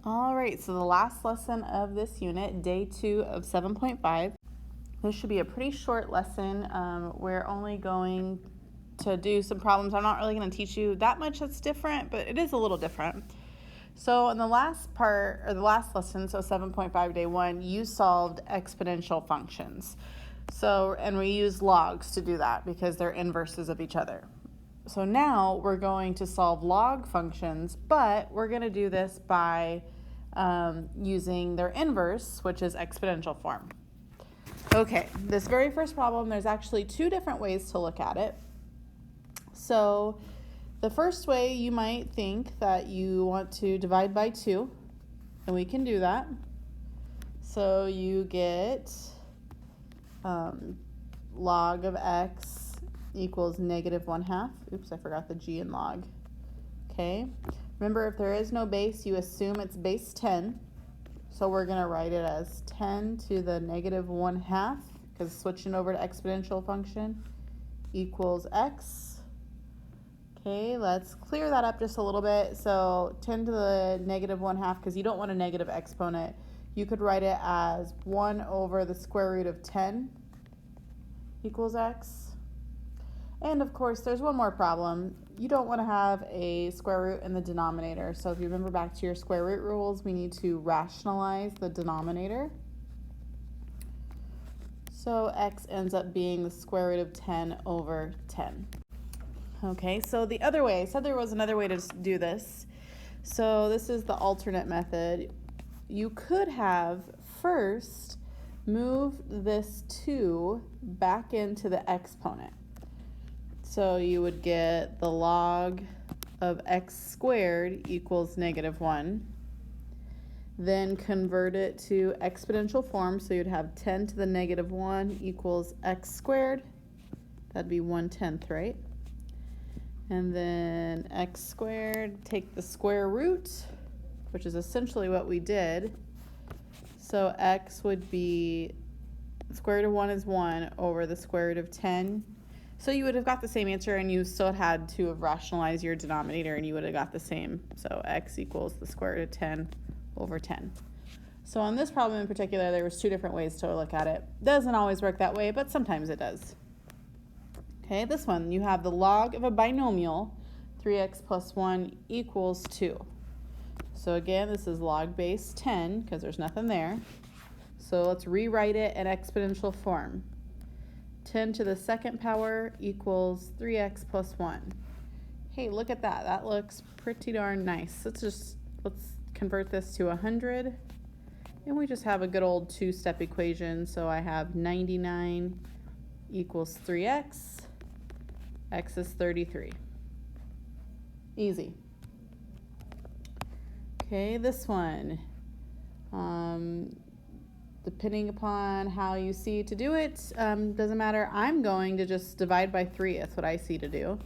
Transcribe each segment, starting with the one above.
All right, so the last lesson of this unit, day 2 of 7.5. This should be a pretty short lesson. We're only going to do some problems. I'm not really going to teach you that much that's different, but it is a little different. So in the last part, or the last lesson, so 7.5 day 1, you solved exponential functions. So, and we used logs to do that because they're inverses of each other. So now we're going to solve log functions, but we're going to do this by using their inverse, which is exponential form. Okay, this very first problem, there's actually 2 different ways to look at it. So the first way, you might think that you want to divide by 2, and we can do that. So you get log of x equals negative 1/2. Oops, I forgot the g in log. Okay, remember, if there is no base, you assume it's base 10. So we're going to write it as 10 to the negative 1/2, because switching over to exponential function, equals x. Okay, let's clear that up just a little bit. So 10 to the negative 1/2, because you don't want a negative exponent, you could write it as 1 over the square root of 10 equals x. And of course, there's one more problem. You don't want to have a square root in the denominator. So if you remember back to your square root rules, we need to rationalize the denominator. So x ends up being the square root of 10 over 10. Okay, so the other way, I said there was another way to do this. So this is the alternate method. You could have first moved this 2 back into the exponent. So you would get the log of x squared equals negative 1. Then convert it to exponential form. So you'd have 10 to the negative 1 equals x squared. That'd be 1/10, right? And then x squared, take the square root, which is essentially what we did. So x would be, square root of 1 is 1 over the square root of 10. So you would have got the same answer, and you still had to have rationalized your denominator, and you would have got the same. So x equals the square root of 10 over 10. So on this problem in particular, there was 2 different ways to look at it. Doesn't always work that way, but sometimes it does. Okay, this one, you have the log of a binomial, 3x plus 1 equals 2. So again, this is log base 10, because there's nothing there. So let's rewrite it in exponential form. 10 to the second power equals 3x plus 1. Hey, look at that. That looks pretty darn nice. Let's convert this to 100. And we just have a good old 2-step equation. So I have 99 equals 3x. X is 33. Easy. Okay, this one. Depending upon how you see to do it, doesn't matter. I'm going to just divide by 3. That's what I see to do.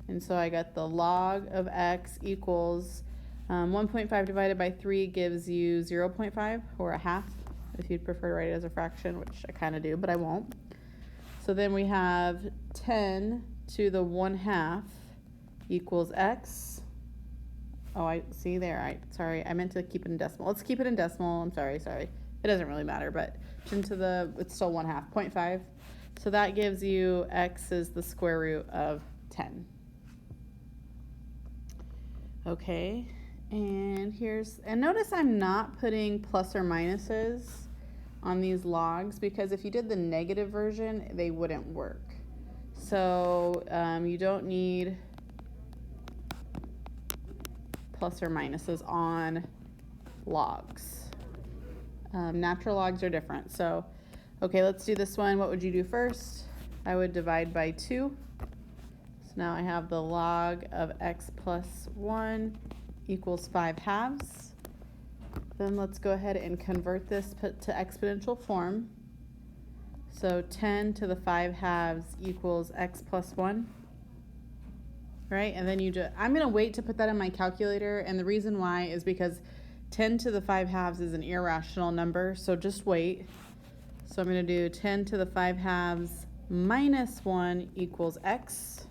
And so I got the log of x equals 1.5 divided by 3 gives you 0.5, or a half, if you'd prefer to write it as a fraction, which I kind of do, but I won't. So then we have 10 to the 1/2 equals x. Oh, I see there. Sorry, I meant to keep it in decimal. Let's keep it in decimal. I'm sorry. It doesn't really matter, but 10 to the, it's still 1/2, 0.5. So that gives you x is the square root of 10. Okay, and notice I'm not putting plus or minuses on these logs, because if you did the negative version, they wouldn't work. So you don't need plus or minuses on logs. Natural logs are different. So, okay, let's do this one. What would you do first? I would divide by 2. So now I have the log of x plus 1 equals 5/2. Then let's go ahead and convert this to exponential form. So 10 to the 5/2 equals x plus 1. Right, and then I'm going to wait to put that in my calculator, and the reason why is because 10 to the 5/2 is an irrational number, so just wait. So I'm going to do 10 to the 5/2 minus 1 equals x.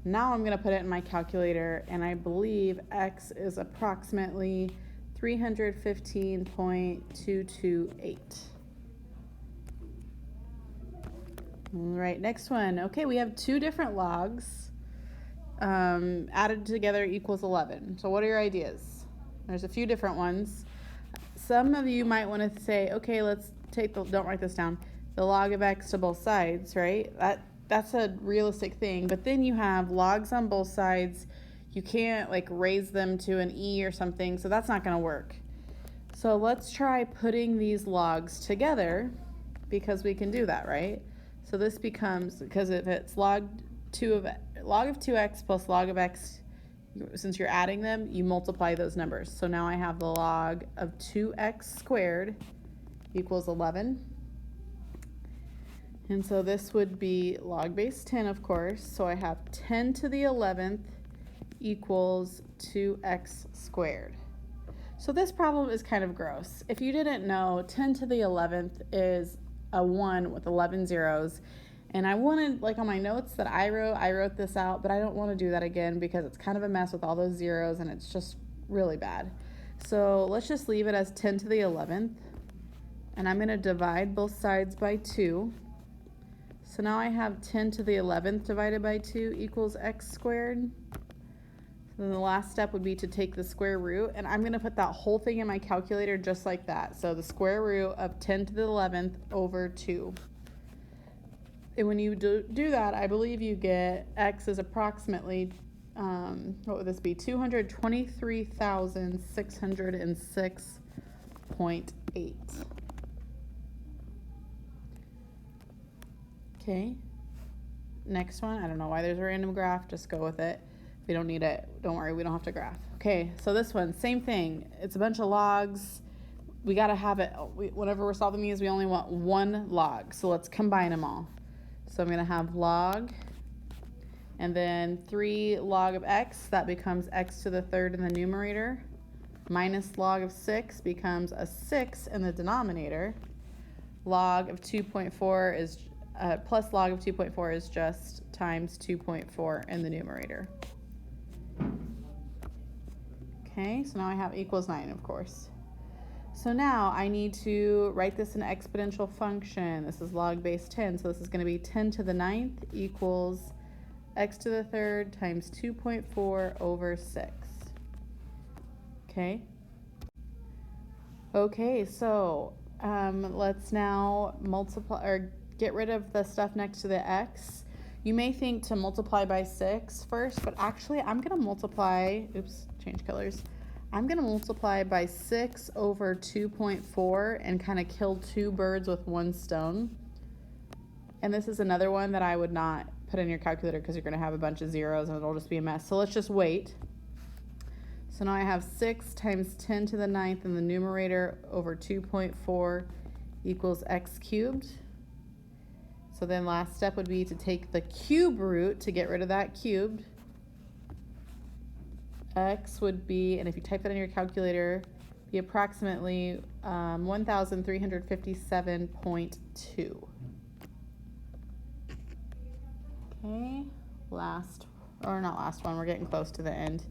Now I'm going to put it in my calculator, and I believe x is approximately 315.228. All right, next one. Okay, we have two different logs. Added together equals 11. So what are your ideas? There's a few different ones. Some of you might want to say, okay, let's take the, don't write this down, the log of x to both sides, right? That's a realistic thing. But then you have logs on both sides. You can't like raise them to an e or something, so that's not going to work. So let's try putting these logs together, because we can do that, right? So this becomes, because if it's log of 2x plus log of x, since you're adding them, you multiply those numbers. So now I have the log of 2x squared equals 11. And so this would be log base 10, of course. So I have 10 to the 11th equals 2x squared. So this problem is kind of gross. If you didn't know, 10 to the 11th is a 1 with 11 zeros. And I wanted, like on my notes that I wrote this out, but I don't want to do that again because it's kind of a mess with all those zeros and it's just really bad. So let's just leave it as 10 to the 11th. And I'm going to divide both sides by 2. So now I have 10 to the 11th divided by 2 equals x squared. So then the last step would be to take the square root, and I'm going to put that whole thing in my calculator just like that. So the square root of 10 to the 11th over 2. And when you do that, I believe you get x is approximately, what would this be, 223,606.8. Okay, next one. I don't know why there's a random graph, just go with it. If we don't need it, don't worry, we don't have to graph. Okay, so this one, same thing. It's a bunch of logs. We gotta have it, whenever we're solving these, we only want one log. So let's combine them all. So I'm gonna have log, and then 3 log of x, that becomes x to the 3rd in the numerator, minus log of 6 becomes a 6 in the denominator. Log of 2.4 is, plus log of 2.4 is just times 2.4 in the numerator. Okay, so now I have equals 9, of course. So now I need to write this in an exponential function. This is log base 10, so this is going to be 10 to the 9th equals x to the 3rd times 2.4 over 6. Okay. Okay, so let's now multiply or get rid of the stuff next to the x. You may think to multiply by 6 first, but actually I'm going to multiply, oops, change colors. I'm going to multiply by 6 over 2.4 and kind of kill 2 birds with 1 stone. And this is another one that I would not put in your calculator because you're going to have a bunch of zeros and it'll just be a mess. So let's just wait. So now I have 6 times 10 to the 9th in the numerator over 2.4 equals x cubed. So then last step would be to take the cube root to get rid of that cubed. X would be, and if you type that in your calculator, be approximately 1,357.2. Okay, last, or not last one, we're getting close to the end.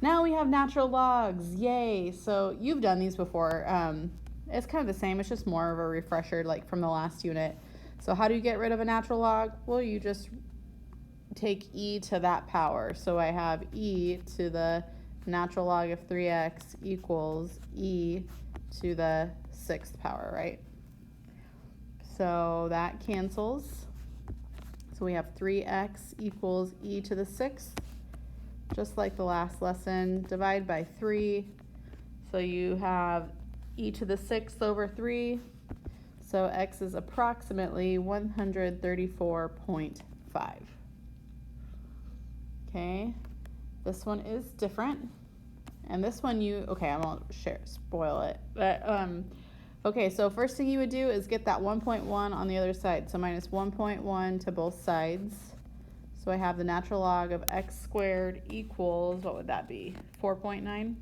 Now we have natural logs, yay! So you've done these before. It's kind of the same, it's just more of a refresher like from the last unit. So how do you get rid of a natural log? Well, you just take e to that power. So I have e to the natural log of 3x equals e to the 6th power, right? So that cancels. So we have 3x equals e to the 6th, just like the last lesson. Divide by 3. So you have e to the 6th over 3. So x is approximately 134.5. Okay, this one is different. And this one okay, I won't spoil it. But, okay, so first thing you would do is get that 1.1 on the other side. So minus 1.1 to both sides. So I have the natural log of x squared equals, what would that be? 4.9.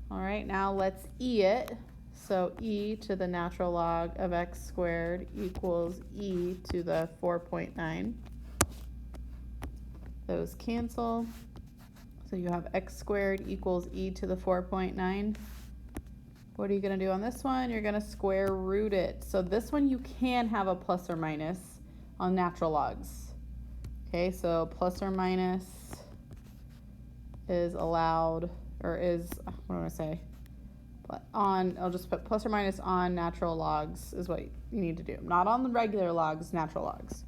All right, now let's e it. So e to the natural log of x squared equals e to the 4.9. Those cancel. So you have x squared equals e to the 4.9. What are you going to do on this one? You're going to square root it. So this one you can have a plus or minus on natural logs. Okay, so plus or minus is allowed, or is, what do I want to say? I'll just put plus or minus on natural logs is what you need to do. Not on the regular logs, natural logs.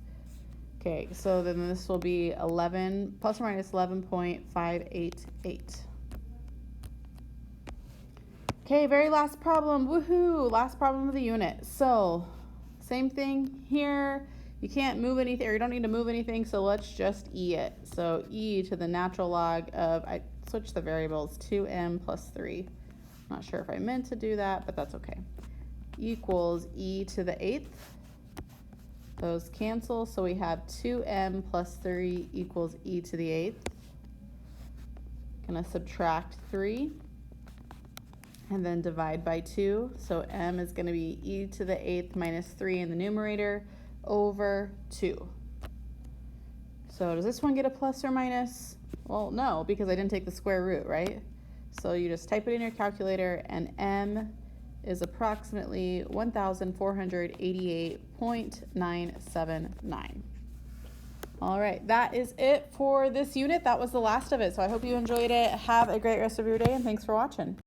Okay, so then this will be 11, plus or minus 11.588. Okay, very last problem, woohoo, last problem of the unit. So, same thing here. You can't move anything, or you don't need to move anything, so let's just e it. So e to the natural log of, I switched the variables, 2m plus 3. Not sure if I meant to do that, but that's okay. Equals e to the 8th. Those cancel, so we have 2m plus 3 equals e to the 8th. Gonna subtract 3 and then divide by 2. So m is gonna be e to the 8th minus 3 in the numerator over 2. So does this one get a plus or minus? Well, no, because I didn't take the square root, right? So you just type it in your calculator, and m is approximately 1,488.979. All right, that is it for this unit. That was the last of it. So I hope you enjoyed it. Have a great rest of your day, and thanks for watching.